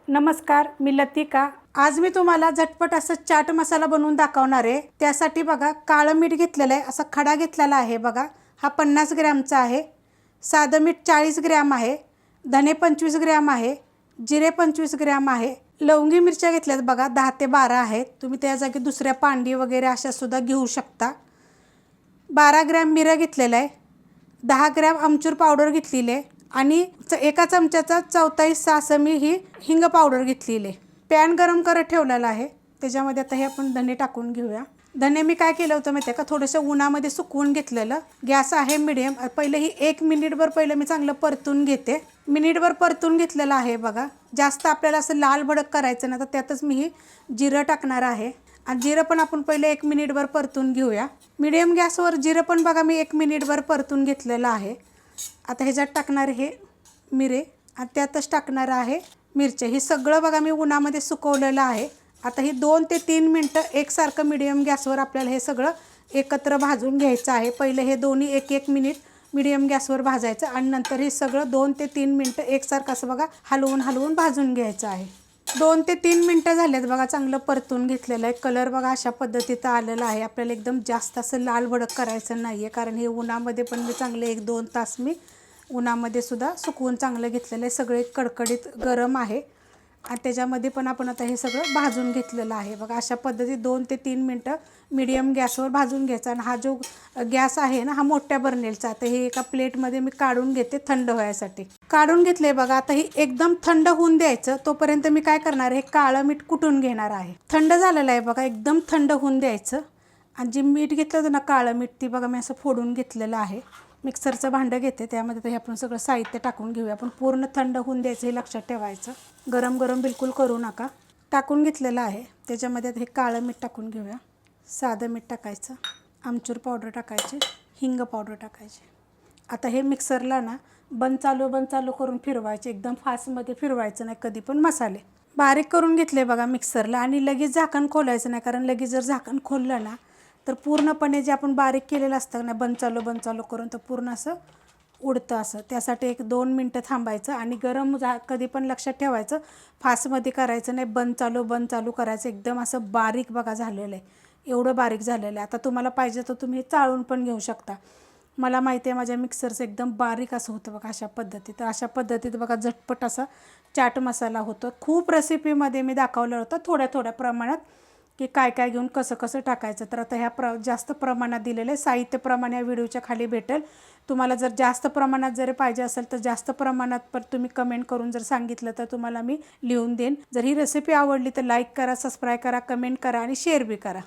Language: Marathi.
नमस्कार, मी लतिका। आज मी तुम्हाला झटपट असं चाट मसाला बनवून दाखवणार आहे। त्यासाठी बघा काळं मीठ घेतलेलं आहे, असा खडा घेतलेला आहे बघा। हा 50 ग्रॅमचा आहे। साधं मीठ 40 ग्रॅम आहे। धने 25 ग्रॅम आहे। जिरे 25 ग्रॅम आहे। लवंगी मिरच्या घेतल्यात बघा 10 ते 12 आहेत। तुम्ही त्या जागी दुसऱ्या पांडी वगैरे अशा सुद्धा घेऊ शकता। 12 ग्रॅम मिरं घेतलेलं आहे। 10 ग्रॅम आमचूर पावडर घेतलेली आहे आणि एका चमच्याचा 1/4 असं मी ही हिंग पावडर घेतलेली आहे। पॅन गरम करत ठेवलेला आहे। त्याच्यामध्ये आता हे आपण धने टाकून घेऊया। धने मी काय केलं होतं माहिती आहे का, थोडंसं उन्हामध्ये सुकवून घेतलेलं। गॅस आहे मीडियम। पहिले ही 1 मिनिटभर पहिले मी चांगलं परतून घेते। मिनिटभर परतून घेतलेलं आहे बघा। जास्त आपल्याला असं लाल भडक करायचं ना, तर त्यातच मी ही जिरं टाकणार आहे आणि जिरं पण आपण पहिले 1 मिनिटभर परतून घेऊया। मीडियम गॅसवर जिरं पण बघा मी 1 मिनिटभर परतून घेतलेलं आहे। आता ह्याच्यात टाकणार हे मिरे आणि त्यातच टाकणार आहे मिरच्या। हे सगळं बघा मी उन्हामध्ये सुकवलेलं आहे। आता ही 2 ते 3 मिनटं एकसारखं मीडियम गॅसवर आपल्याला हे सगळं एकत्र भाजून घ्यायचं आहे। पहिले हे दोन्ही 1-1 मिनिट मीडियम गॅसवर भाजायचं आणि नंतर हे सगळं 2 ते 3 मिनटं एकसारखं असं बघा हलवून भाजून घ्यायचं आहे। 2 ते 3 मिनटं झालेत बघा, चांगलं परतून घेतलेलं आहे। कलर बघा अशा पद्धतीचं आलेला आहे। आपल्याला एकदम जास्त असं लाल भडक करायचं नाही आहे, कारण हे उन्हामध्ये पण मी चांगले 1-2 तास मी उन्हामध्ये सुद्धा सुकवून चांगलं घेतलेलं आहे। सगळे कडकडीत गरम आहे आणि त्याच्यामध्ये पण आपण आता हे सगळं भाजून घेतलेलं आहे बघा। अशा पद्धतीत 2 ते 3 मिनटं मीडियम गॅसवर भाजून घ्यायचा आणि हा जो गॅस आहे ना, हा मोठ्या बर्नेलचा। आता हे एका प्लेटमध्ये मी काढून घेते थंड व्हायसाठी। काढून घेतले बघा। आता ही एकदम थंड होऊन द्यायचं। तोपर्यंत मी काय करणार आहे, काळं मीठ कुटून घेणार आहे। थंड झालेलं आहे बघा, एकदम थंड होऊन द्यायचं आणि जे मीठ घेतलं होतं ना काळं मीठ, ती बघा मी असं फोडून घेतलेलं आहे। मिक्सरचं भांडं घेते, त्यामध्ये हे आपण सगळं साहित्य टाकून घेऊया। पण पूर्ण थंड होऊन द्यायचं हे लक्षात ठेवायचं। गरम गरम बिलकुल करू नका। टाकून घेतलेलं आहे। त्याच्यामध्ये हे काळं मीठ टाकून घेऊया। साधं मीठ टाकायचं, आमचूर पावडर टाकायची, हिंग पावडर टाकायची। आता हे मिक्सरला ना बंद चालू करून फिरवायचे। एकदम फास्टमध्ये फिरवायचं नाही कधी पण मसाले। बारीक करून घेतले बघा मिक्सरला आणि लगेच झाकण खोलायचं नाही, कारण लगेच जर झाकण खोललं ना तर पूर्णपणे जे आपण बारीक केलेलं असतं ना बंद चालू करून, तर पूर्ण असं उडतं असं। त्यासाठी 1-2 मिनटं थांबायचं आणि गरम कधी पण लक्षात ठेवायचं, फास्टमध्ये करायचं नाही, बंद चालू करायचं। एकदम असं बारीक बघा झालेलं आहे, एवढं बारीक झालेलं आहे। आता तुम्हाला पाहिजे तर तुम्ही चाळून पण घेऊ शकता। मला माहिती आहे माझ्या मिक्सरचं एकदम बारीक असं होतं बघा अशा पद्धतीत। तर अशा पद्धतीत बघा झटपट असा चाट मसाला होतो। खूप रेसिपीमध्ये मी दाखवलं होतं थोड्या प्रमाणात की काय काय घेऊन कसं टाकायचं। तर आता ह्या जास्त प्रमाणात दिलेले साहित्य प्रमाण या व्हिडिओच्या खाली भेटेल। तुम्हाला जर जास्त प्रमाणात जर पाहिजे असेल तर जास्त प्रमाणात पण तुम्ही कमेंट करून जर सांगितलं तर तुम्हाला मी लिहून देईन। जर ही रेसिपी आवडली तर लाईक करा, सबस्क्राईब करा, कमेंट करा आणि शेअर बी करा।